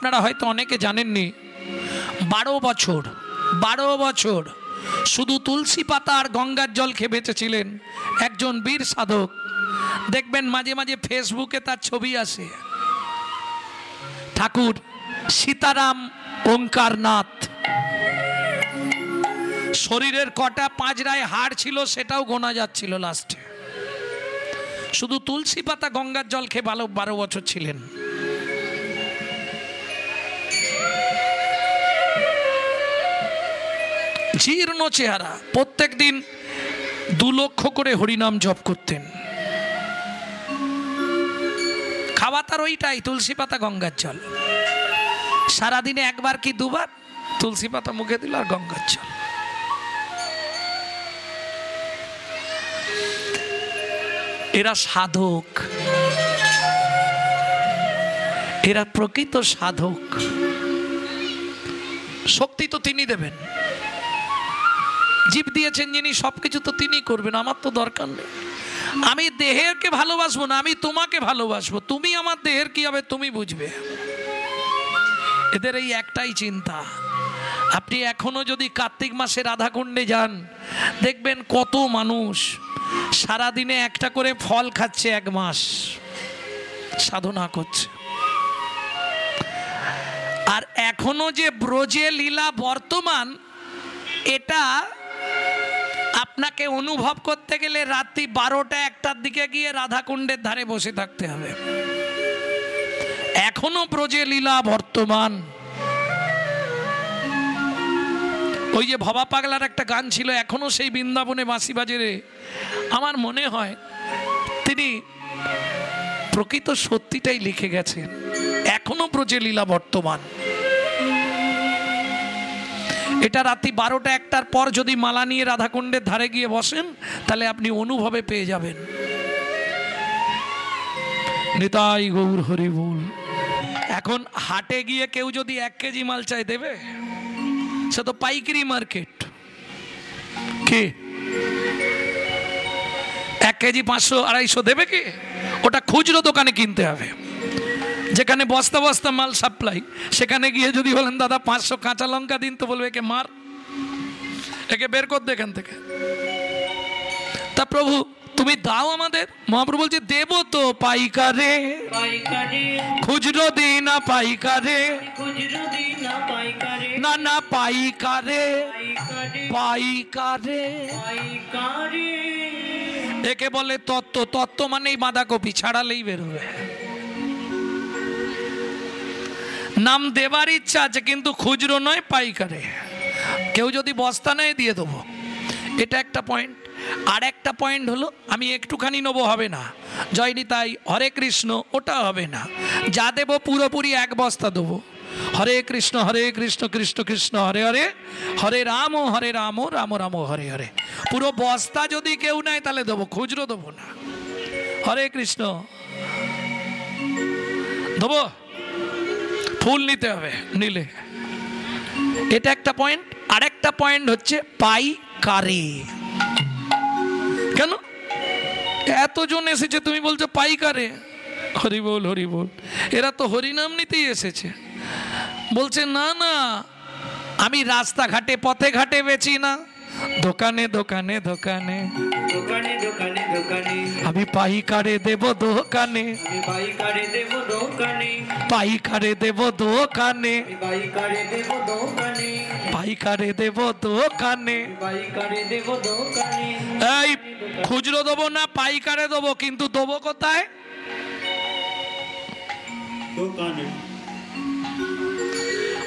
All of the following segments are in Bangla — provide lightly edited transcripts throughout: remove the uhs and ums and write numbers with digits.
আপনারা হয়তো অনেকে জানেননি, 12 বছর শুধু তুলসী পাতা আর গঙ্গার জল খেয়ে বেঁচেছিলেন একজন বীর সাধক। দেখবেন মাঝে মাঝে ফেসবুকে তার ছবি আসে, ঠাকুর সীতারাম ওঙ্কারনাথ। শরীরের কটা পাঁজরায় হাড় ছিল সেটাও গোনা যাচ্ছিল লাস্টে, শুধু তুলসী পাতা গঙ্গার জল খেয়ে 12 বছর ছিলেন। জীর্ণ চেহারা, প্রত্যেক দিন 2 লক্ষ করে হরিনাম জপ করতেন। খাওয়া তার ওইটাই, তুলসী পাতা গঙ্গার জল। সারাদিনে একবার কি দুবার তুলসী পাতা মুখে দিল আর গঙ্গার জল। এরা সাধক, এরা প্রকৃত সাধক। শক্তি তো তিনি দেবেন, জীব দিয়েছেন যিনি, সবকিছু তো তিনি করবেন। আমার তো দরকার নেই, আমি দেহেরকে ভালোবাসবো না, আমি তোমাকে ভালোবাসবো। তুমি আমার দেহের কি হবে তুমি বুঝবে। এদের এই একটাই চিন্তা। আপনি এখনো যদি কার্তিক মাসে রাধাকুণ্ডে যান, দেখবেন কত মানুষ সারাদিনে একটা করে ফল খাচ্ছে, 1 মাস সাধনা করছে। আর এখনো যে ব্রজে লীলা বর্তমান, এটা আপনাকে অনুভব করতে গেলে রাত্রি 12টা-1টার দিকে গিয়ে রাধাকুণ্ডের ধারে বসে থাকতে হবে। এখনো ব্রজে লীলা বর্তমান। ওই যে ভবা পাগলার একটা গান ছিল, এখনো সেই বৃন্দাবনে বাঁশি বাজে রে। আমার মনে হয় তিনি প্রকৃত সত্যিটাই লিখে গেছেন, এখনো ব্রজে লীলা বর্তমান। এটা রাত্রি 12টা-1টার পর যদি মালা নিয়ে রাধাকুণ্ডের ধারে গিয়ে বসেন, তাহলে আপনি অনুভবে পেয়ে যাবেন। নিতাই গৌর হরি বল। এখন হাটে গিয়ে কেউ যদি 1 কেজি মাল চাই দেবে? সে তো পাইকারি মার্কেট। কে 1 কেজি 500-250 দেবে? কে? ওটা খুচরো দোকানে কিনতে হবে, যেখানে বস্তা বস্তা মাল সাপ্লাই। সেখানে গিয়ে যদি বলেন দাদা 500 কাঁচা লঙ্কা দিন, তো বলবে একে মার, একে বের কর এখান থেকে। তা প্রভু তুমি দাও আমাদের। মহাপ্রভু বলছে দেব তো পাইকারে, খুচরো দিই না পাইকারে, না না পাইকারে, পাইকারে। একে বলে তত্ত্ব। তত্ত্ব মানেই বাঁধাকপি, ছাড়ালেই বেরোবে। নাম দেবার ইচ্ছা আছে, কিন্তু খুচরো নয়, পাইকারে। কেউ যদি বস্তা নেয় দিয়ে দেবো, এটা একটা পয়েন্ট। আর একটা পয়েন্ট হলো, আমি একটুখানি নেবো হবে না, জয়নি তাই হরে কৃষ্ণ ওটা হবে না। যা দেবো পুরোপুরি 1 বস্তা দেবো। হরে কৃষ্ণ কৃষ্ণ কৃষ্ণ হরে হরে, হরে রাম রাম রাম হরে হরে। পুরো বস্তা যদি কেউ নেয় তাহলে দেবো, খুচরো দেবো না। হরে কৃষ্ণ দেবো, ফুল নিতে হবে, নিলে। এটা একটা পয়েন্ট। আরেকটা পয়েন্ট হচ্ছে পাইকারি। কেন এতজন এসেছে, তুমি বলছো পাইকারে? হরি বল হরি বল। এরা তো হরিনাম নিতেই এসেছে। বলছে না না, আমি রাস্তাঘাটে পথে ঘাটে বেচি না, দোকানে দোকানে দোকানে দোকানে দোকানে দোকানে আমি পাইকারে দেব দোকানে, পাইকারে দেব দোকানে, পাইকারে দেব দোকানে, পাইকারে দেব দোকানে, পাইকারে দেব দোকানে, পাইকারে দেব দোকানে। এই খুচরো দেবো না, পাইকারে দেবো, কিন্তু দেবো কোথায়? দোকানে।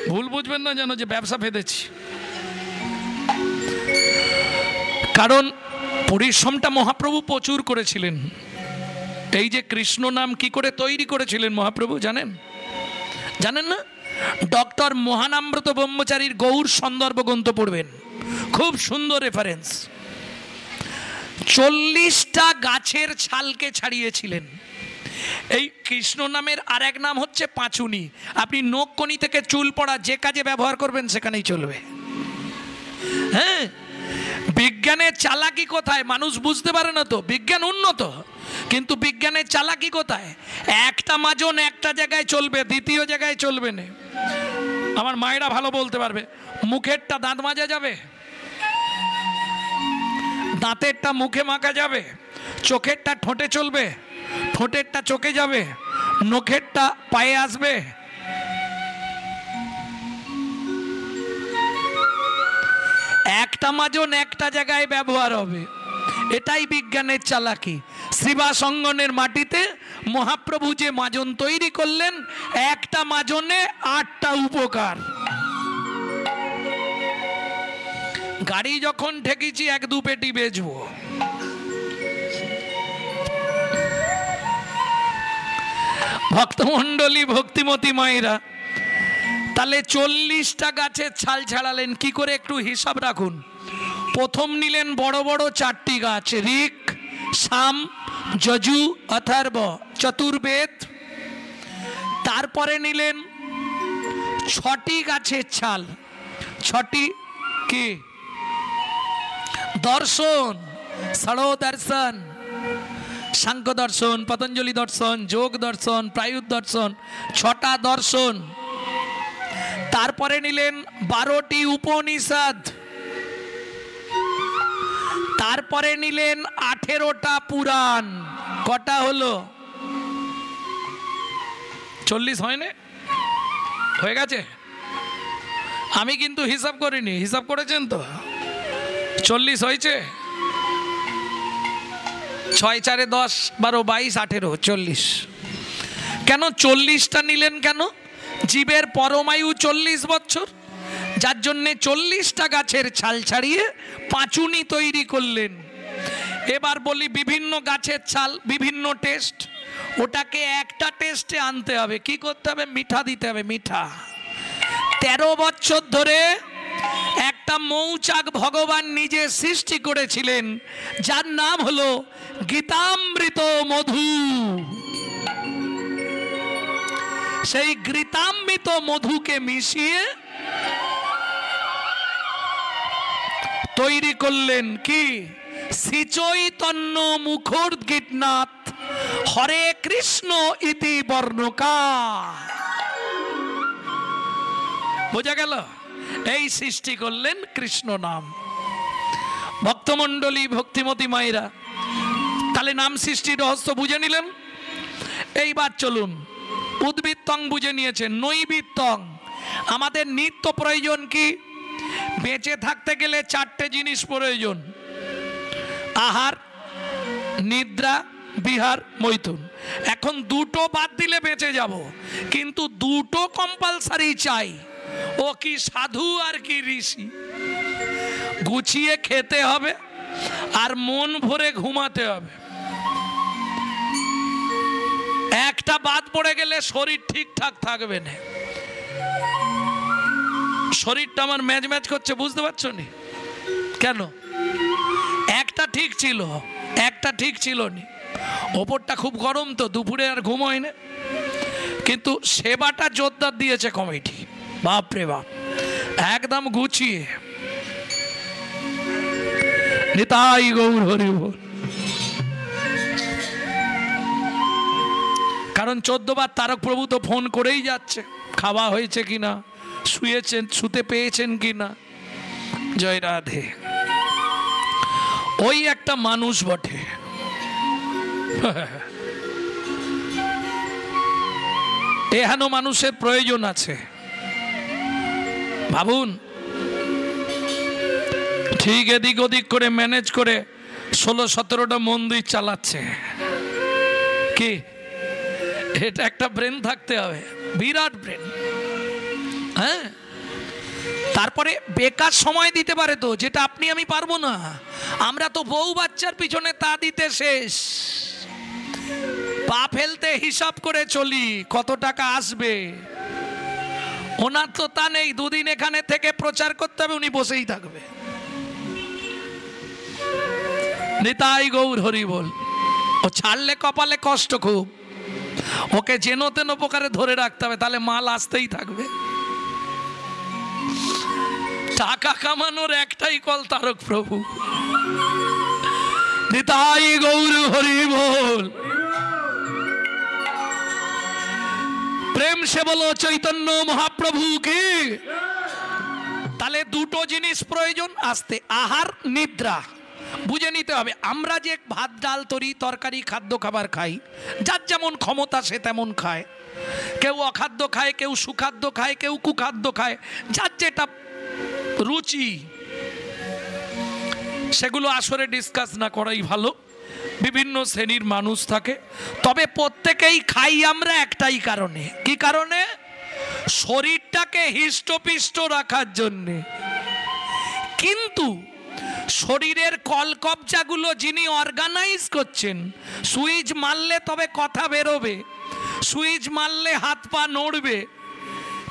ভুল বুঝবেন না যেন যে ব্যবসা ফেদেছি। কারণ পরিশ্রমটা মহাপ্রভু প্রচুর করেছিলেন। এই যে কৃষ্ণ নাম কি করে তৈরি করেছিলেন মহাপ্রভু জানেন? জানেন না? ডক্টর মহানাম্রত ব্রহ্মচারীর গৌর সন্দর্ভ গ্রন্থ পড়বেন, খুব সুন্দর রেফারেন্স। 40টা গাছের ছালকে ছাড়িয়েছিলেন। এই কৃষ্ণ নামের আর এক নাম হচ্ছে পাঁচুনি। আপনি নখকনি থেকে চুল পড়া যে কাজে ব্যবহার করবেন সেখানেই চলবে। হ্যাঁ, বিজ্ঞানের চালাকি কোথায় মানুষ বুঝতে পারে না তো। বিজ্ঞান উন্নত, কিন্তু বিজ্ঞানের চালাকি কোথায়? একটা মাজন একটা জায়গায় চলবে, দ্বিতীয় জায়গায় চলবে না। আমার মায়েরা ভালো বলতে পারবে। মুখেরটা দাঁত মাজা যাবে, দাঁতেরটা মুখে মাখা যাবে, চোখেরটা ঠোঁটে চলবে, ঠোঁটেরটা চোখে যাবে, নখেরটা পায়ে আসবে। একটা মাজন একটা জায়গায় ব্যবহার হবে, এটাই বিজ্ঞানের চালাকি। শ্রীবাস অঙ্গনের মাটিতে মহাপ্রভু যে মাজন তৈরি করলেন, একটা মাজনে 8টা উপকার। গাড়ি যখন ঠেকেছি 1-2 পেটি বেচবো। ভক্তমণ্ডলী, ভক্তিমতী মায়েরা, তাহলে 40টা গাছের ছাল ছাড়ালেন কি করে একটু হিসাব রাখুন। প্রথম নিলেন বড় বড় 4টি গাছ, ঋক, সাম, যজু, অথর্ব, চতুর্বেদ। তারপরে নিলেন 6টি গাছের ছাল। 6টি কি? দর্শন, ষড় দর্শন, সাংখ্য দর্শন, পতঞ্জলি দর্শন, যোগ দর্শন, প্রায়ুত দর্শন, 6টা দর্শন। তারপরে নিলেন 12টি উপনিষদ। তারপরে নিলেন 18টা পুরাণ। কটা হলো? 40 হয়নি? হয়ে গেছে? আমি কিন্তু হিসাব করিনি, হিসাব করেছেন তো? 40 হয়েছে? 6 4 10 12 22 18 40। কেন 40টা নিলেন? কেন? জীবের পরমায়ু 40 বছর, যার জন্যে 40টা গাছের ছাল ছাড়িয়ে পাঁচুনি তৈরি করলেন। এবার বলি, বিভিন্ন গাছের ছাল বিভিন্ন টেস্ট, ওটাকে একটা টেস্টে আনতে হবে। কি করতে হবে? মিঠা দিতে হবে, মিঠা। 13 বছর ধরে একটা মৌচাক ভগবান নিজে সৃষ্টি করেছিলেন, যার নাম হলো গীতামৃত মধু। সেই গীতামৃত মধুকে মিশিয়ে তৈরি করলেন কি? শ্রী চৈতন্য মুখোদ্গীতনাথ হরে কৃষ্ণ ইতি বর্ণকা। বোঝা গেল? এই সৃষ্টি করলেন কৃষ্ণ নাম। ভক্তমণ্ডলী, ভক্তিমতী মায়েরা, তাহলে নাম সৃষ্টির রহস্য বুঝে নিলেন। এইবার চলুন, উদ্বৃত্তং বুঝে নিয়েছেন, নৈবিত্তং। আমাদের নিত্য প্রয়োজন কি? বেঁচে থাকতে গেলে 4টে জিনিস প্রয়োজন: আহার, নিদ্রা, বিহার, মৈথুন। এখন 2টো বাদ দিলে বেঁচে যাব, কিন্তু 2টো কম্পালসারি চাই। ও কি সাধু আর কি ঋষি। গুছিয়ে খেতে হবে আর মন ভরে ঘুমাতে হবে। একটা বাদ পড়ে গেলে শরীর ঠিকঠাক থাকবে না। শরীরটা আমার ম্যাচ ম্যাচ করছে, বুঝতে পারছো নি কেন? একটা ঠিক ছিল, একটা ঠিক ছিল নি। ওপরটা খুব গরম তো, দুপুরে আর ঘুম হয় না। কিন্তু সেবাটা জোরদার দিয়েছে কমিটি, বাপরে বাপ, একদম গুছিয়ে। নিতাই গৌর হরি বল। কারণ 14 বার তারক প্রভু তো ফোন করেই যাচ্ছে, খাওয়া হয়েছে কিনা, শুয়েছেন, শুতে পেয়েছেন কিনা। জয় রাধে। ওই একটা মানুষ বটে। এহেন মানুষের প্রয়োজন আছে। ভাবুন, ঠিক এদিক ওদিক করে ম্যানেজ করে 16-17টা মন্দির চালাচ্ছে। কি এটা একটা ব্রেন থাকতে হবে, বিরাট ব্রেন। হ্যাঁ, তারপরে বেকার সময় দিতে পারে তো, যেটা আপনি আমি পারবো না। আমরা তো বউ বাচ্চার পিছনে তা দিতে শেষ, পা ফেলতে হিসাব করে চলি কত টাকা আসবে। ওনার তো তা নেই, 2 দিন এখানে থেকে প্রচার করতে হবে, উনি বসেই থাকবে। নিতাই গৌর হরি বল। ও ছাড়লে কপালে কষ্ট খুব, ওকে যেন তেন প্রকারে ধরে রাখতে হবে, তাহলে মাল আসতেই থাকবে। টাকা কামানোর একটাই কল তারক প্রভু। নিতাই গৌর হরি বল। প্রেম সে বলো চৈতন্য মহাপ্রভু কি। তাহলে দুটো জিনিস প্রয়োজন আসতে, আহার নিদ্রা। বুঝে নিতে হবে আমরা যে ভাত ডাল তরি তরকারি খাদ্য খাবার খাই, যার যেমন ক্ষমতা সে তেমন খায়। কেউ অখাদ্য খায়, কেউ সুখাদ্য খায়, কেউ কুখাদ্য খায়, যার যেটা রুচি। সেগুলো আসলে ডিসকাস না করাই ভালো। বিভিন্ন শ্রেণীর মানুষ থাকে, তবে প্রত্যেকেই খাই আমরা একটাই কারণে। কি কারণে? শরীরটাকে হৃষ্টপিষ্ট রাখার জন্যে। কিন্তু শরীরের কলকবজাগুলো যিনি অর্গানাইজ করছেন, সুইচ মারলে তবে কথা বেরোবে, সুইচ মারলে হাত পা নড়বে,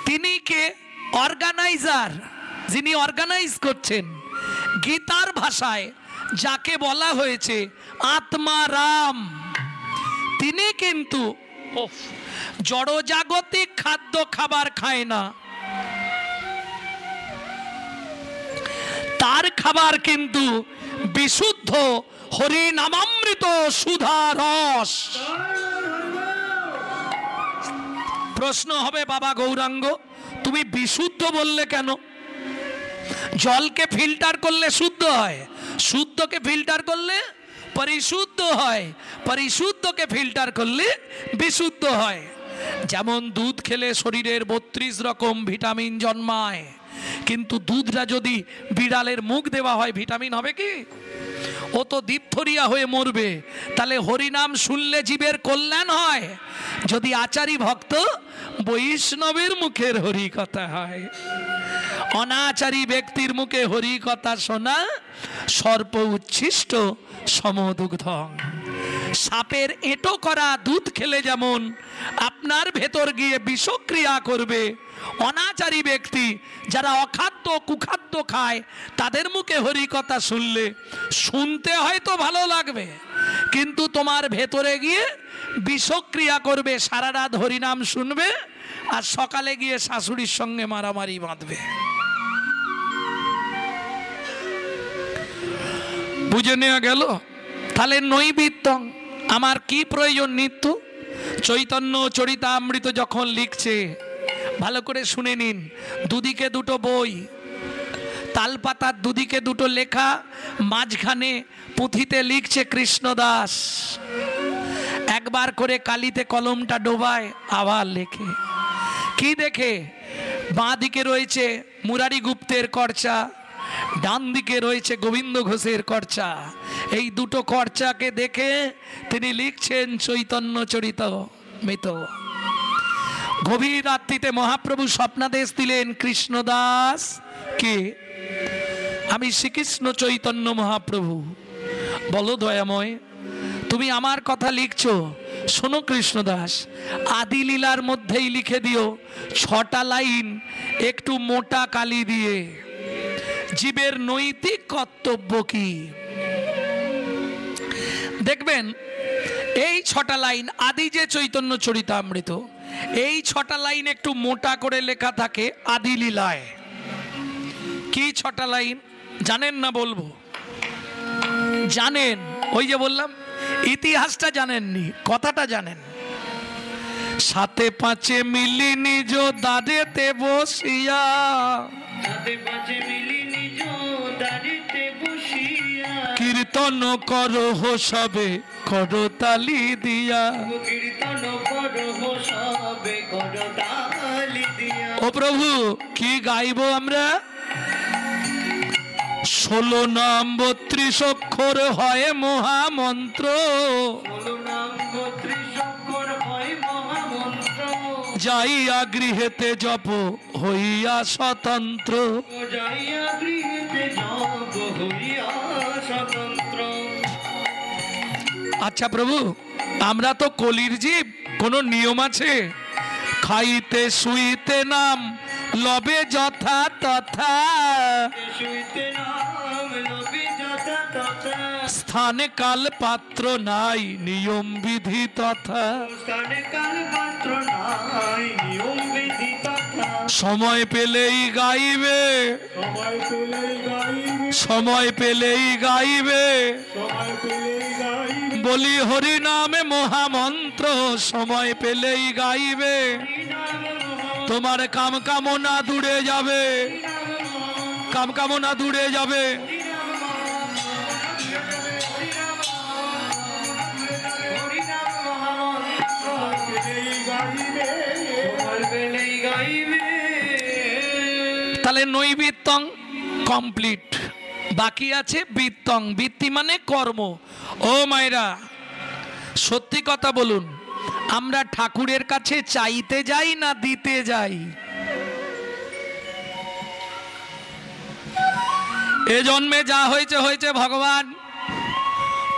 তিনি কে? অর্গানাইজার। যিনি অর্গানাইজ করছেন, গীতার ভাষায় যাকে বলা হয়েছে আত্মারাম, তিনি কিন্তু জড়জাগতিক খাদ্য খাবার খায় না। তার খাবার কিন্তু বিশুদ্ধ হরি নামামৃত সুধা রস। প্রশ্ন হবে, বাবা গৌরাঙ্গ তুমি বিশুদ্ধ বললে কেন? জলকে ফিল্টার করলে শুদ্ধ হয়, শুদ্ধকে ফিল্টার করলে পরিশুদ্ধ হয়, পরিশুদ্ধকে ফিল্টার করলে বিশুদ্ধ হয়। যেমন দুধ খেলে শরীরের 32 রকম ভিটামিন জন্মায়, কিন্তু দুধটা যদি বিড়ালের মুখ দেওয়া হয় ভিটামিন হবে কি? ও তো ডিপথোরিয়া হয়ে মরবে। তাহলে হরিনাম শুনলে জীবের কল্যাণ হয় যদি আচারী ভক্ত বৈষ্ণবের মুখের হরি কথা হয়। অনাচারী ব্যক্তির মুখে হরি কথা শোনা সর্প উচ্ছিষ্ট সমদুগ্ধং। সাপের এঁটো করা দুধ খেলে যেমন আপনার ভেতর গিয়ে বিষক্রিয়া করবে, অনাচারী ব্যক্তি যারা অখাদ্য কুখাদ্য খায় তাদের মুখে হরি কথা শুনলে শুনতে হয়তো ভালো লাগবে, কিন্তু তোমার ভেতরে গিয়ে বিষক্রিয়া করবে। সারা রাত হরিনাম শুনবে আর সকালে গিয়ে শাশুড়ির সঙ্গে মারামারি বাঁধবে। বুঝে নেওয়া গেল? তাহলে নৈবিত্যং আমার কি প্রয়োজন? নিত্য চৈতন্য চরিতামৃত যখন লিখছে, ভালো করে শুনে নিন, দুদিকে দুটো বই, তালপাতার দুদিকে দুটো লেখা, মাঝখানে পুঁথিতে লিখছে কৃষ্ণদাস। একবার করে কালিতে কলমটা ডোবায় আবার লেখে। কি দেখে? বাঁ দিকে রয়েছে মুরারি গুপ্তের কর্চা, ডান দিকে রয়েছে গোবিন্দ ঘোষের কর্চা। এই দুটো কর্চাকে দেখে তিনি লিখছেন চৈতন্য চরিতামৃত। গভীর রাত্রিতে মহাপ্রভু স্বপ্নাদেশ দিলেন কৃষ্ণদাস কে? আমি শ্রীকৃষ্ণ চৈতন্য মহাপ্রভু। বলো দয়াময়, তুমি আমার কথা লিখছো, শোনো কৃষ্ণদাস, আদি লীলার মধ্যেই লিখে দিও 6টা লাইন একটু মোটা কালি দিয়ে। জীবের নৈতিক কর্তব্য কি? দেখবেন এই 6টা লাইন আদি যে চৈতন্য চরিতামৃত, এই 6টা লাইন একটু মোটা করে লেখা থাকে আদি লীলায়। কি 6টা লাইন জানেন না? বলবো। জানেন? ওই যে বললাম ইতিহাসটা জানেননি, কথাটা জানেন। 7 5 মিলি নিজ দাঁড়েতে বসিয়া, কীর্তন করো সবে করো তালি দিয়া। ও প্রভু কি গাইবো আমরা? 16 নাম 32 অক্ষর হয় মহামন্ত্র, যাইয়া গৃহেতে জপ হইয়া স্বতন্ত্র। আচ্ছা প্রভু, আমরা তো কলির জীব, কোন নিয়ম আছে? খাইতে শুইতে নাম লবে যথা তথা, স্থানে কাল পাত্র নাই নিয়ম বিধি তথা। সময় পেলেই গাইবে, সময় পেলেই গাইবে, বলি হরি নামে মহামন্ত্র, সময় পেলেই গাইবে, তোমার কাম কামনা দূরে যাবে, কাম কামনা দূরে যাবে। তাহলে নৈবিত্তং কমপ্লিট, বাকি আছে বৃত্তং। বৃত্তি মানে কর্ম। ও মায়েরা, সত্যি কথা বলুন, আমরা ঠাকুরের কাছে চাইতে যাই না দিতে যাই? এ জন্মে যা হয়েছে হয়েছে ভগবান,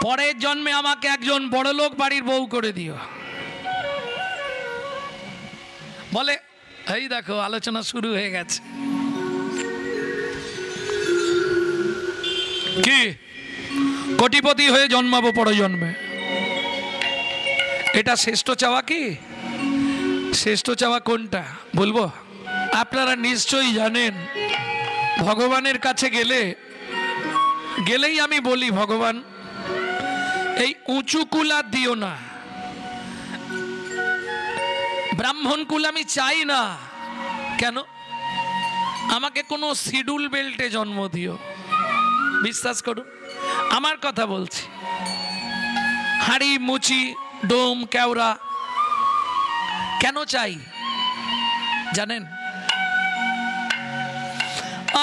পরের জন্মে আমাকে একজন বড়লোক বাড়ির বউ করে দিও। বলে এই দেখো আলোচনা শুরু হয়ে গেছে। কি কোটিপতি হয়ে জন্মাবো পর জন্মে, এটা শ্রেষ্ঠ চাওয়া? কি শ্রেষ্ঠ চাওয়া কোনটা বলবো? আপনারা নিশ্চয়ই জানেন, ভগবানের কাছে গেলেই আমি বলি, ভগবান এই উঁচু কুল আর দিও না, ব্রাহ্মণ কুল আমি চাই না। কেন? আমাকে কোনো শিডিউল বেল্টে জন্ম দিও। বিশ্বাস করুন, আমার কথা বলছি। হাড়ি মুচি ডোম কেওড়া কেন চাই জানেন?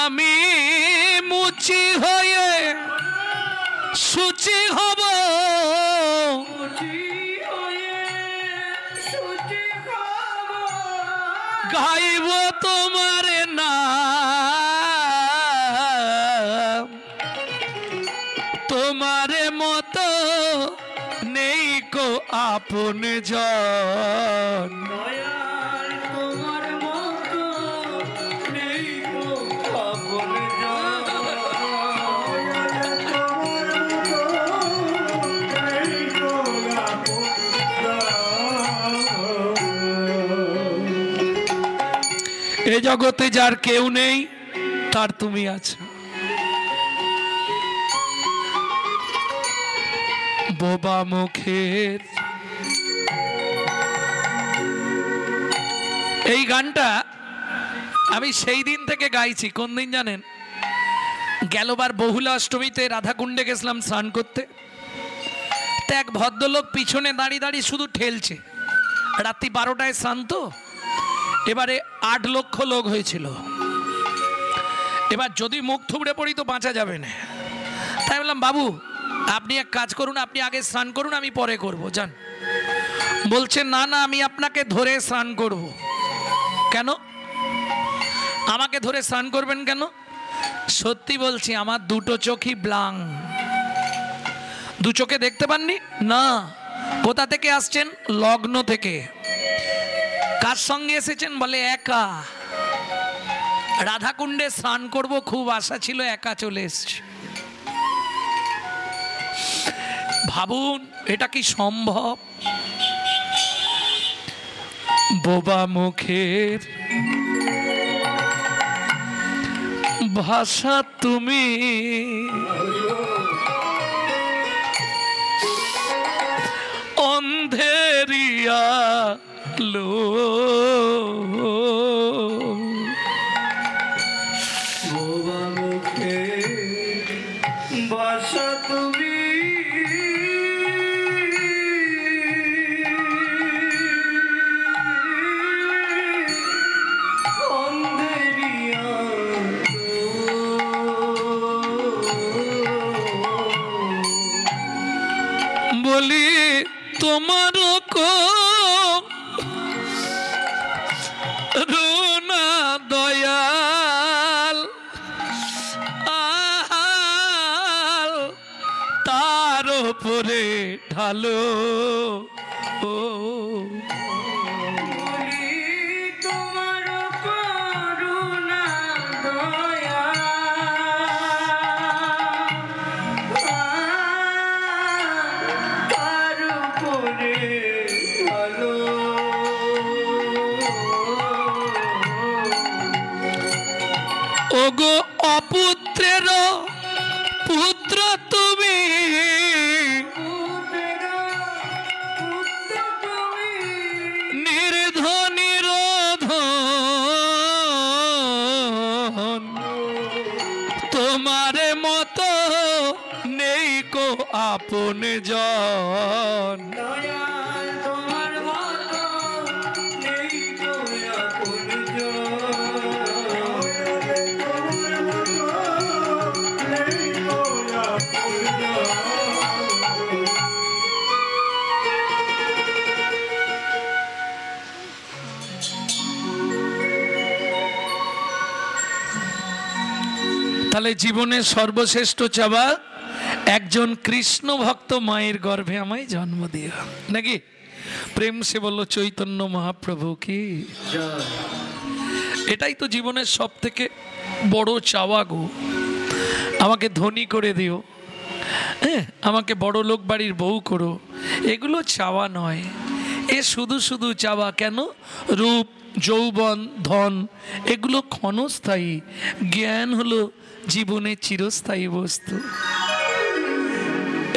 আমি মুচি হয়ে সুচি হব, গাইব তোমার নাম, তোমার মতো নেই কো আপন জন, তোমার মতো নেই কো আপন জন। এ জগতে যার কেউ নেই, তার তুমি আছো। বোবা মুখের এই গানটা আমি সেই দিন থেকে গাইছি। কোন দিন জানেন? গেলবার বহুলা অষ্টমীতে রাধাকুণ্ডে গেছিলাম স্নান করতে। তো এক ভদ্রলোক পিছনে দাঁড়িয়ে দাঁড়িয়ে শুধু ঠেলছে। রাত্রি 12টায় স্নান তো, এবারে 8 লক্ষ লোক হয়েছিল। এবার যদি মুখ থুবড়ে পড়ি তো বাঁচা যাবে না। তাই বললাম, বাবু আপনি এক কাজ করুন, আপনি আগে স্নান করুন, আমি পরে করব, যান। বলছে না না, আমি আপনাকে ধরে স্নান করব। কেন আমাকে ধরে স্নান করবেন কেন? সত্যি বলছি, আমার দুটো চোখই ব্লাং। দু চোখে দেখতে পাননি? না। কোথা থেকে আসছেন? লগ্ন থেকে। কার সঙ্গে এসেছেন? বলে একা। রাধাকুণ্ডে স্নান করব, খুব আশা ছিল, একা চলে এসেছি। ভাবুন এটা কি সম্ভব? বোবা মুখের ভাষা তুমি, অন্ধেরিয়া লো, বোবা মুখের ভাষা তুমি, বলি তোমার করুণা দয়াল আহাল তার উপরে ঢালো, ও ওগো অপুত্রের পুত্র তুমি, নির্ধনীর ধন, তোমার মতো নেই কো আপন জন। তাহলে জীবনের সর্বশ্রেষ্ঠ চাওয়া একজন কৃষ্ণ ভক্ত মায়ের গর্ভে আমায় জন্ম দিও, নাকি? প্রেম সে বলল চৈতন্য মহাপ্রভু কি। এটাই তো জীবনের সব থেকে বড় চাওয়া গো। আমাকে ধনী করে দিও, হ্যাঁ, আমাকে বড় লোক বাড়ির বউ করো, এগুলো চাওয়া নয়। এ শুধু শুধু চাওয়া কেন? রূপ, যৌবন, ধন এগুলো ক্ষণস্থায়ী, জ্ঞান হলো জীবনের চিরস্থায়ী বস্তু।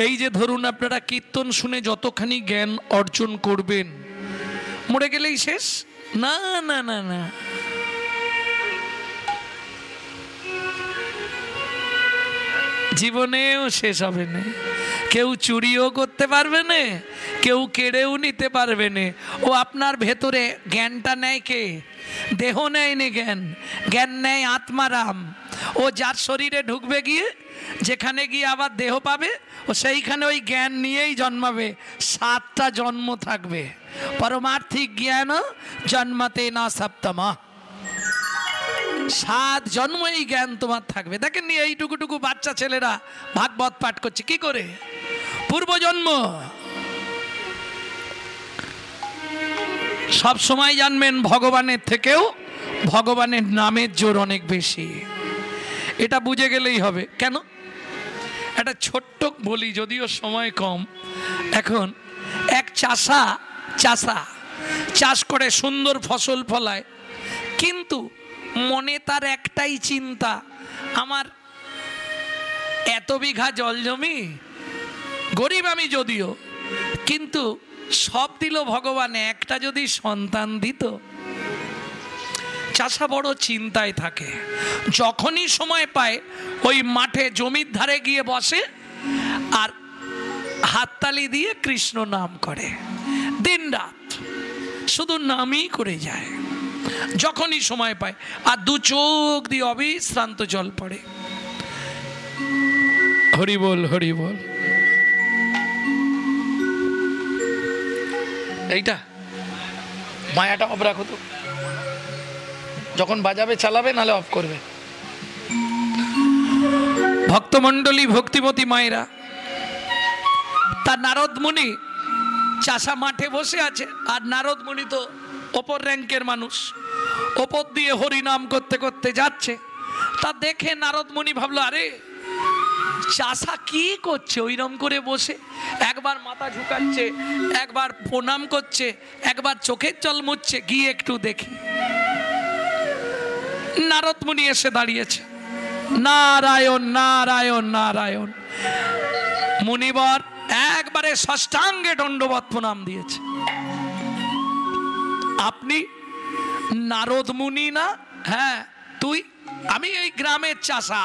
এই যে ধরুন আপনারা কীর্তন শুনে যতখানি জ্ঞান অর্জন করবেন, মরে গেলেই শেষ? না না না না, জীবনেও শেষ হবে না। কেউ চুরিও করতে পারবে না, কেউ কেড়েও নিতে পারবে না। ও আপনার ভেতরে জ্ঞানটা নেয় কে? দেহ নেয় নি জ্ঞান, জ্ঞান নেয় আত্মারাম। ও যার শরীরে ঢুকবে গিয়ে, যেখানে গিয়ে আবার দেহ পাবে, ও সেইখানে ওই জ্ঞান নিয়েই জন্মাবে। 7টা জন্ম থাকবে। পরমার্থিক জ্ঞান জন্মতে না সপ্তমা, 7 জন্ম এই জ্ঞান তোমার থাকবে। দেখেন নি এইটুকুটুকু বাচ্চা ছেলেরা ভাগবত পাঠ করছে কি করে? পূর্বজন্ম। সব সময় জানবেন ভগবানের থেকেও ভগবানের নামের জোর অনেক বেশি। এটা বুঝে গেলেই হবে। কেন? একটা ছোট্ট বলি, যদিও সময় কম। এখন এক চাষা চাষ করে সুন্দর ফসল ফলায়, কিন্তু মনে তার একটাই চিন্তা, আমার এত বিঘা জল জমি, গরিব আমি যদিও, কিন্তু সব দিল ভগবান, একটা যদি সন্তান দিত। চাষা বড় চিন্তায় থাকে। যখনই সময় পায় ওই মাঠে জমির ধারে গিয়ে বসে আর হাততালি দিয়ে কৃষ্ণ নাম করে, দিন রাত শুধু নামই করে যায়। যখনই সময় পায়, আর 2 চোখ দিয়ে অবিশ্রান্ত জল পড়ে। হরি বল হরি বল। এইটা মায়াটা অফ রাখো তো, যখন বাজাবে চালাবে, নালে অফ করবে। ভক্তমণ্ডলী, ভক্তিমতী মায়েরা, তার নারদ মুনি চাষা মাঠে বসে আছে, আর নারদ মুনি তো ওপর র্যাঙ্কের মানুষ, ওপর দিয়ে হরি নাম করতে করতে যাচ্ছে। তা দেখে নারদ মুনি ভাবলো, আরে চাষা কি করছে ওইরকম করে বসে? একবার মাথা ঝুঁকাচ্ছে, একবার প্রণাম করছে, একবার চোখের জল মুছছে, গিয়ে একটু দেখি। নারদ মুনি এসে দাঁড়িয়েছে, নারায়ণ নারায়ণ নারায়ণ। মুনিবর একবারে ষষ্ঠাঙ্গে দণ্ডবৎ প্রণাম দিয়েছে। আপনি নারদ মুনি না? হ্যাঁ। তুই? আমি এই গ্রামের চাষা।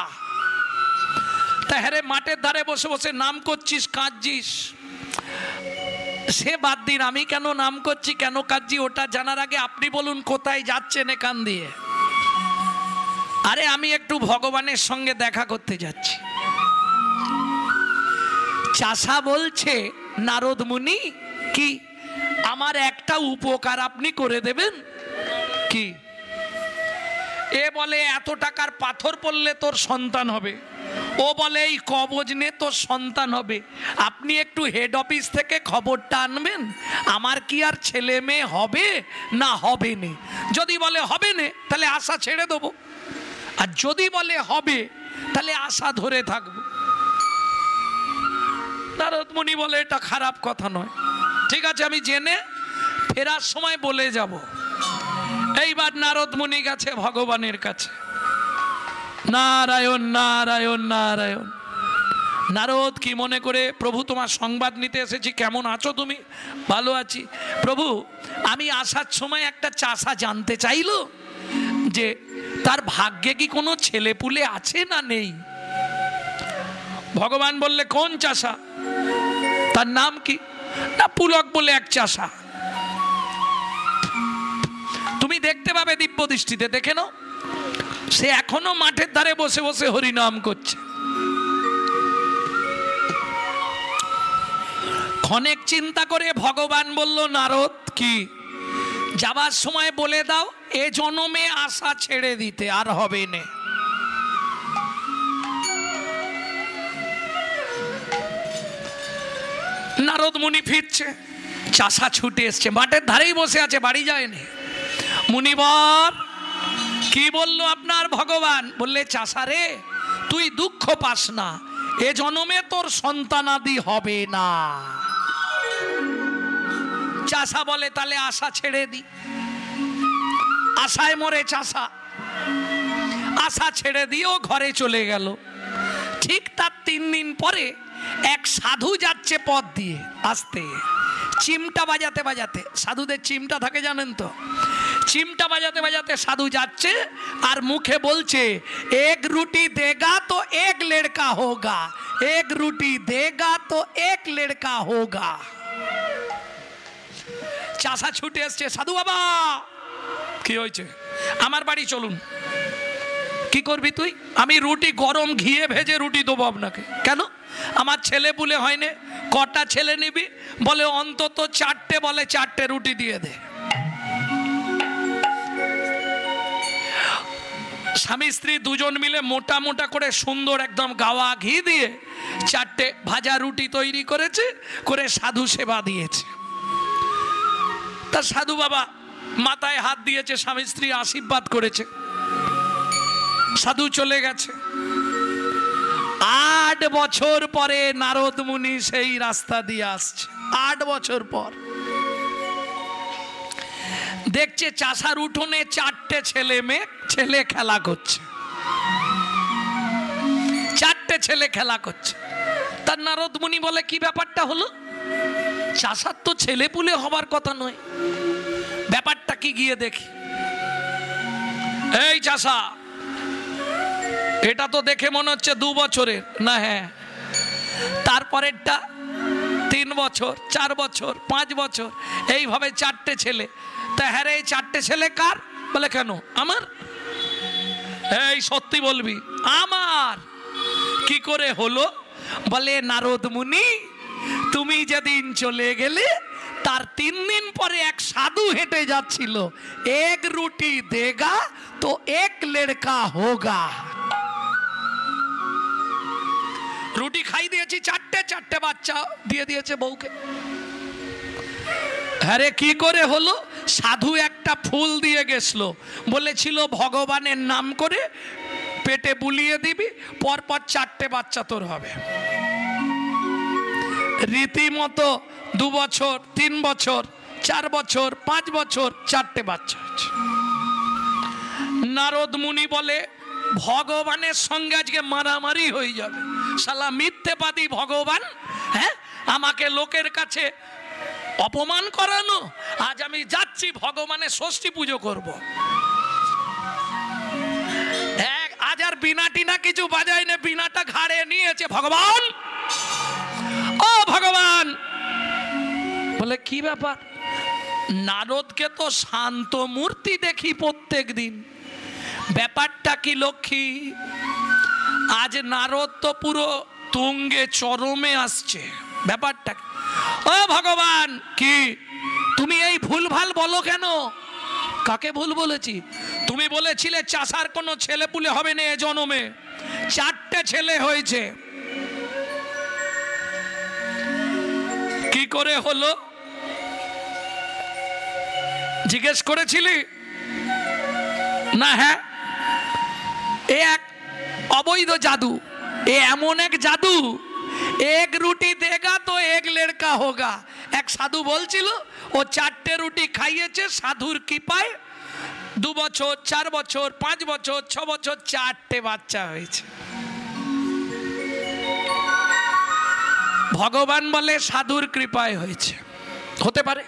তা হ্যাঁ, মাঠের ধারে বসে বসে নাম করছিস, কাঁদছিস, সে বাদ দিন, আমি কেন নাম করছি, কেন কাঁদছি, ওটা জানার আগে আপনি বলুন কোথায় যাচ্ছেন এখান দিয়ে? আরে আমি একটু ভগবানের সঙ্গে দেখা করতে যাচ্ছি। চাষা বলছে, নারদ মুনি কি আমার একটা উপকার আপনি করে দেবেন? কি? এ বলে এত টাকার পাথর পড়লে তোর সন্তান হবে, ও বলে এই কবজ নে তোর সন্তান হবে। আপনি একটু হেড অফিস থেকে খবরটা আনবেন, আমার কি আর ছেলে মেয়ে হবে না হবে না? যদি বলে হবে না, তাহলে আশা ছেড়ে দেবো, আর যদি বলে হবে, তাহলে আশা ধরে থাকবো। নারদ মুনি বলে, এটা খারাপ কথা নয়, ঠিক আছে, আমি জেনে ফেরার সময় বলে যাব। এইবার নারদ মুনি গেছে ভগবানের কাছে। নারায়ণ নারায়ণ নারায়ণ। নারদ কি মনে করে, প্রভু তোমার সংবাদ নিতে এসেছি, কেমন আছো তুমি? ভালো আছি প্রভু। আমি আসার সময় একটা চাষা জানতে চাইলো যে তার ভাগ্যে কি কোনো ছেলেপুলে আছে না নেই। ভগবান বললে কোন চাষা? তার নাম কি? না পুলক বলে এক চাষা। তুমি দেখতে পাবে দিব্য দৃষ্টিতে, দেখে নাও, সে এখনো মাঠের ধারে বসে বসে হরিনাম করছে। ক্ষণেক চিন্তা করে ভগবান বলল, নারদ কি যাবার সময় বলে দাও এ জন্মে আশা ছেড়ে দিতে, আর হবে না। নারদ মুনি ফিরছে, চাষা ছুটে এসছে, মাঠের ধারেই বসে আছে, বাড়ি যায়নি। মুনিবর কি বললো আপনার ভগবান? বললে চাষা রে, তুই দুঃখ পাস না, এ জন্মে তোর সন্তানাদি হবে না। চাষা বলে তাহলে আশা ছেড়ে দি। আশায় মরে চাষা, আশা ছেড়ে দিয়েও ঘরে চলে গেল। ঠিক তার 3 দিন পরে এক সাধু যাচ্ছে পথ দিয়ে, আসতে চিমটা বাজাতে বাজাতে, সাধুদের চিমটা থাকে জানেন তো, চিমটা বাজাতে বাজাতে সাধু যাচ্ছে আর মুখে বলছে, এক রুটি দেগা তো এক লড়কা হোগা, এক রুটি দেগা তো এক লড়কা হোগা। চাষা ছুটে এসছে, সাধু বাবা কি হয়েছে? আমার বাড়ি চলুন। কি করবি তুই? আমি রুটি গরম ঘিয়ে ভেজে রুটি দেবো আপনাকে। কেন? আমার ছেলে পুলে হয়নি। কটা ছেলে নিবি? বলে অন্তত 4টে। বলে 4টে রুটি দিয়ে দে। স্বামী স্ত্রী দুজন মিলে মোটা মোটা করে সুন্দর একদম গাওয়া ঘি দিয়ে 4টে ভাজা রুটি তৈরি করেছে, করে সাধু সেবা দিয়েছে। তা সাধু বাবা মাথায় হাত দিয়েছে, স্বামী স্ত্রী আশীর্বাদ করেছে, সাধু চলে গেছে। 8 বছর পরে নারদ মুনি সেই রাস্তা দিয়ে আসছে। 8 বছর পর দেখছে চাষার উঠোনে 4টে ছেলে খেলা করছে। 4টে ছেলে খেলা করছে। তার নারদ মুনি বলে, কি ব্যাপারটা হলো? চাষার তো ছেলে পুলে হবার কথা নয়, ব্যাপারটা কি গিয়ে দেখি। এই চাষা, এটা তো দেখে মনে হচ্ছে 2 বছরের না? হ্যাঁ। তারপরেরটা 3 বছর, 4 বছর, 5 বছর, এইভাবে 4টে ছেলে। তা হ্যাঁ রে, এই 4টে ছেলে কার? বলে কেন আমার? এই সত্যি বলবি আমার। কি করে হলো? বলে নারদ মুনি, তুমি যেদিন চলে গেলে তার 3 দিন পরে এক সাধু হেঁটে যাচ্ছিল, এক রুটি দেগা তো এক লড়কা হোগা। রুটি খাই দিয়েছি 4টে বাচ্চা দিয়ে দিয়েছে বউকে। আরে কি করে হলো? সাধু একটা ফুল দিয়ে গেছিল, বলেছিল ভগবানের নাম করে পেটে বুলিয়ে দিবি, পরপর 4টে বাচ্চা তোর হবে। রীতিমতো 2 বছর, 3 বছর, 4 বছর, 5 বছর, 4টে বাচ্চা হচ্ছে। নারদ মুনি বলে, ভগবানের সঙ্গে আজকে মারামারি হয়ে যাবে। শালা মিথ্যেবাদী ভগবান, হ্যাঁ, আমাকে লোকের কাছে অপমান করানো। আজ আমি যাচ্ছি ভগবানের ষষ্ঠী পুজো করব। আজ আর বিনা টিনা কিছু বাজায় না, বিনাটা ঘাড়ে নিয়েছে। ভগবান, ও ভগবান। বলে কি ব্যাপার? নারদকে তো শান্ত মূর্তি দেখি প্রত্যেক দিন, ব্যাপারটা কি লক্ষ্মী? আজ নারদ তো পুরো তুঙ্গে চরমে আসছে, ব্যাপারটা? ও ভগবান, কি তুমি এই ভুলভাল বলো কেন? কাকে ভুল বলেছি? তুমি বলেছিলে চাষার কোনো ছেলে পুলে হবে না এ জন্মে, 4টে ছেলে হয়েছে। কি করে হলো জিজ্ঞেস করেছিলি না? হ্যাঁ, এ এক অবৈধ জাদু, এ এমন এক জাদু, এক রুটি দেগা তো এক লড়কা হোগা। এক সাধু বলছিল ও 4টে রুটি খাইয়েছে, সাধুর কৃপায় 2 বছর 4 বছর 5 বছর 6 বছর 4টে বাচ্চা হয়েছে। ভগবান বলে সাধুর কৃপায় হয়েছে, হতে পারে।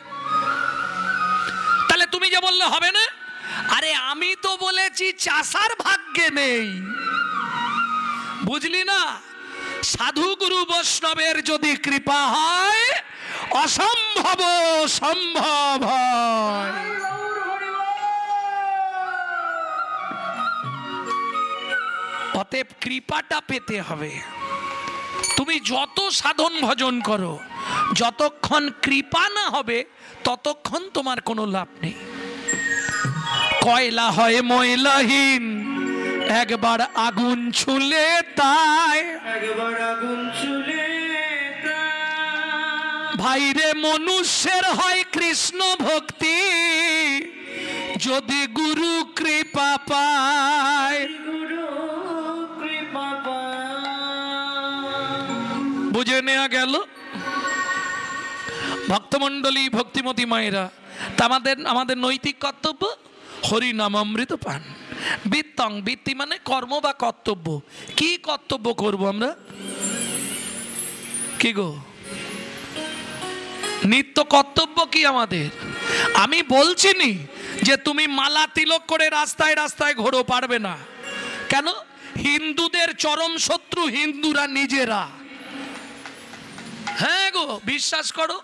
তাহলে তুমি যে বললে হবে না, আরে আমি তো বলেছি চাষার ভাগ্যে নেই, বুঝলি না? সাধু গুরু বৈষ্ণবের যদি কৃপা হয় অসম্ভব সম্ভব হয়। অতএব কৃপাটা পেতে হবে। তুমি যত সাধন ভজন করো, যতক্ষণ কৃপা না হবে ততক্ষণ তোমার কোনো লাভ নেই। কয়লা হয় ময়লাহীন, একবার আগুন ছুলে তাই, একবার আগুন ছুলে ভাইরে মনুষ্যের হয় কৃষ্ণ ভক্তি, যদি গুরু কৃপা পায়। বুঝে নেওয়া গেল ভক্তমণ্ডলী, ভক্তিমতী মায়েরা। তা আমাদের নৈতিক কর্তব্য হরি নাম অমৃত পান। বৃত্তং, বৃত্তি মানে কর্ম বা কর্তব্য। কি কর্তব্য করব আমরা? কি গো, নিত্য কর্তব্য কি আমাদের? আমি বলছি নি যে তুমি মালা তিলক করে রাস্তায় রাস্তায় ঘোরো, পারবে না। কেন? হিন্দুদের চরম শত্রু হিন্দুরা নিজেরা। হ্যাঁ গো, বিশ্বাস করো,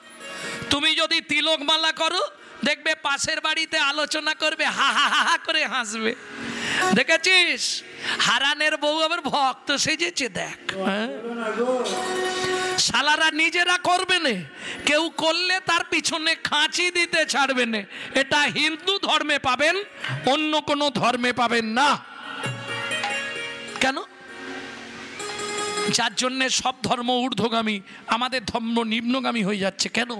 তুমি যদি তিলক মালা করো দেখবে পাশের বাড়িতে আলোচনা করবে, হা হা হা হা করে হাসবে। দেখেছিস হারানের বউ আবার ভক্ত সেজেছে, দেখ। শালারা নিজেরা করবে না, কেউ করলে তার পিছনে খাঁচি দিতে ছাড়বে না। এটা হিন্দু ধর্মে পাবেন, অন্য কোনো ধর্মে পাবেন না। কেন? যার জন্যে সব ধর্ম ঊর্ধ্বগামী, আমাদের ধর্ম নিম্নগামী হয়ে যাচ্ছে। কেন?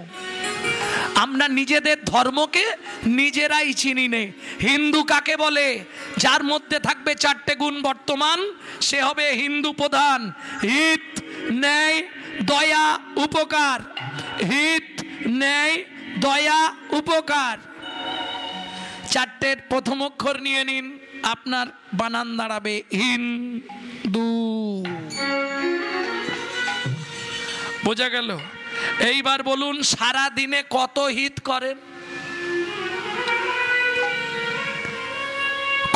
আমরা নিজেদের ধর্মকে নিজেরাই চিনি নে। হিন্দু কাকে বলে? যার মধ্যে থাকবে 4টে গুণ বর্তমান, সে হবে হিন্দু প্রধান। হিত, ন্যায়, দয়া, উপকার। হিত, ন্যায়, দয়া, উপকার। 4টের প্রথম অক্ষর নিয়ে নিন, আপনার বানান দাঁড়াবে হিন্দু। বোঝা গেল? এইবার বলুন, সারা দিনে কত হিত করেন?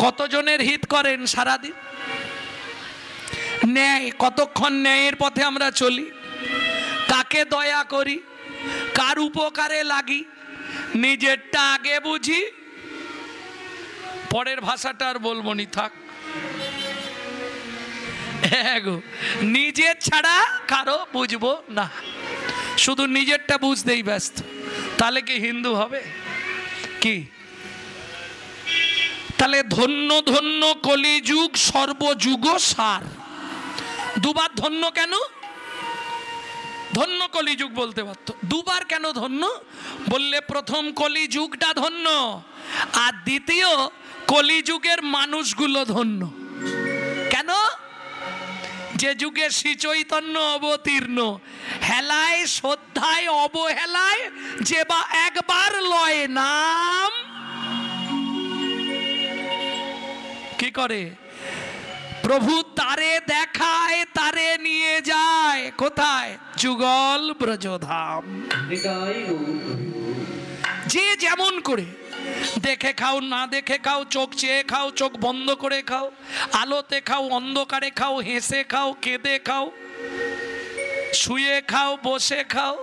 কতজনের হিত করেন সারাদিন? ন্যায়, কতক্ষণ ন্যায়ের পথে আমরা চলি? কাকে দয়া করি? কার উপকারে লাগি? নিজেরটা আগে বুঝি, পরের ভাষাটা আর বলবো নি, থাক। নিজের ছাড়া কারো বুঝবো না, শুধু নিজেরটা বুঝতেই ব্যস্ত। তাহলে কি হিন্দু হবে? কি? তাহলে ধন্য ধন্য কলিযুগ সর্বযুগ সার। দুবার ধন্য কেন? ধন্য কলিযুগ বলতে পারত, দুবার কেন ধন্য বললে? প্রথম কলিযুগটা ধন্য, আর দ্বিতীয় কলিযুগের মানুষগুলো ধন্য। কেন? যে যুগে শ্রী চৈতন্য অবতীর্ণ, হেলায় শ্রদ্ধায় অবহেলায় যে বা একবার লয় নাম, কি করে? প্রভু তারে দেখায়, তারে নিয়ে যায় কোথায়? যুগল ব্রজধাম। যে যেমন করে, দেখে খাও, না দেখে খাও, চোখ চেয়ে খাও, চোখ বন্ধ করে খাও, আলোতে খাও, অন্ধকারে খাও, হেসে খাও, কেঁদে খাও, শুয়ে খাও, বসে খাও,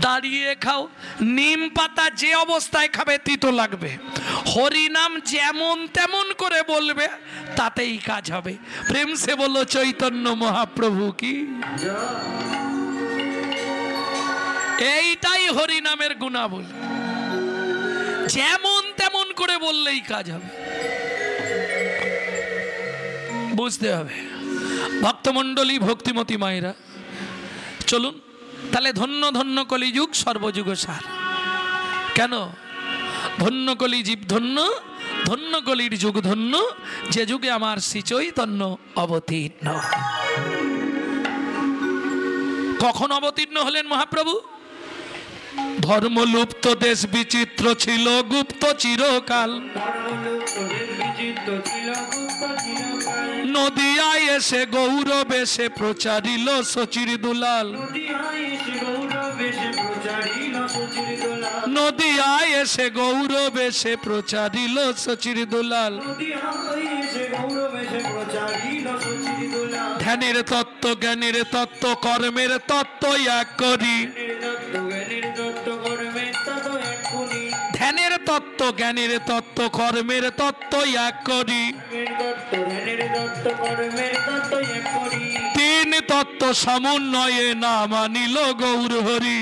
দাঁড়িয়ে খাও। নিম পাতা যে অবস্থায় খাবে তিতো লাগবে, হরিনাম যেমন তেমন করে বলবে, তাতেই কাজ হবে। প্রেম সে বলো চৈতন্য মহাপ্রভু কি। এইটাই হরিনামের গুণাবলী, যেমন তেমন করে বললেই কাজ হবে, বুঝতে হবে। ভক্তমণ্ডলী, ভক্তিমতী মায়েরা, চলুন তাহলে ধন্য ধন্য কলিযুগ সর্বযুগ সার। কেন? ধন্য কলি জীব ধন্য, ধন্য কলির যুগ ধন্য, যে যুগে আমার শ্রী চৈতন্য অবতীর্ণ। কখন অবতীর্ণ হলেন মহাপ্রভু? ধর্মলুপ্ত দেশ বিচিত্র ছিল গুপ্ত চিরকাল, নদিয়ায় এসে গৌরবেশে প্রচারিল শচীর দুলাল, নদিয়ায় এসে গৌরবেশে প্রচারিল শচীর দুলাল। ধ্যানের তত্ত্ব জ্ঞানের তত্ত্ব কর্মের তত্ত্ব এক করি, ধ্যানের তত্ত্ব জ্ঞানের তত্ত্ব কর্মের তত্ত্ব এক করি, তিন তত্ত্ব সমন্বয়ে নাম আনিল গৌর হরি।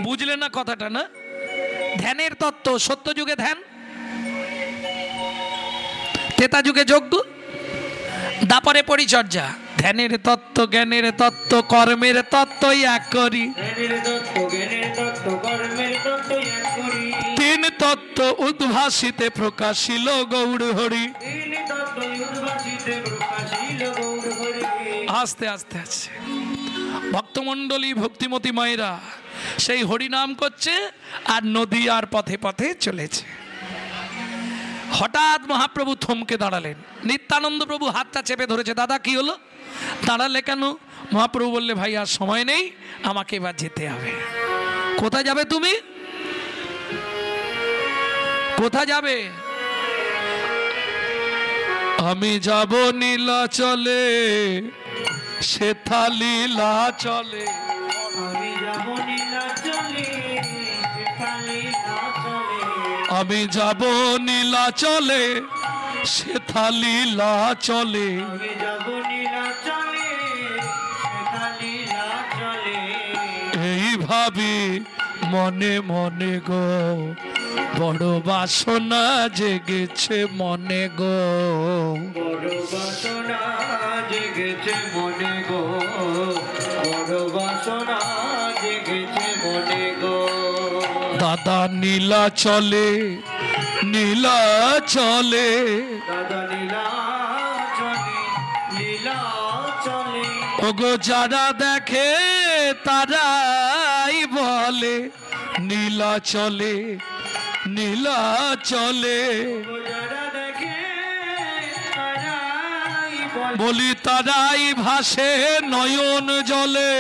বুঝলে না কথাটা? না, ধ্যানের তত্ত্ব, সত্য যুগে ধ্যান, ত্রেতা যুগে যজ্ঞ, দাপরে পরিচর্যা। ধ্যানের তত্ত্ব জ্ঞানের তত্ত্ব কর্মের তত্ত্ব এক করি, তিন তত্ত্ব উদ্ভাসিতে প্রকাশিল গৌর হরি। আস্তে আস্তে আছে ভক্তমণ্ডলী ভক্তিমতী মায়েরা সেই হরিনাম করছে আর নদীয়ার পথে পথে চলেছে। হঠাৎ মহাপ্রভু থমকে দাঁড়ালেন। নিত্যানন্দ প্রভু হাতটা চেপে ধরেছে। দাদা কি হলো, দাঁড়ালে কেন? মহাপ্রভু বললে, ভাই আর সময় নেই, আমাকে এবার যেতে হবে। কোথায় যাবে তুমি? কোথায় যাবে? আমি যাব নীলাচলে, সেথা লীলা চলে। আমি যাব নীলাচলে, সেথা লীলা চলে। আমি যাব নীলাচলে, সেথা লীলা চলে। আমি যাব নীলাচলে, সেথা লীলা চলে। এই ভাবি মনে মনে গো, বড় বাসনা জেগেছে মনে গো, বড় বাসনা জেগেছে মনে গো, বড় বাসনা জেগেছে মনে গো। দাদা নীলা চলে, নীলা চলে, দাদা নীলা চলে, লীলা চলে। ওগো যারা দেখে তারাই বলে, নীলা চলে, নীলা চলে। বলি তারাই ভাসে নয়ন জলে,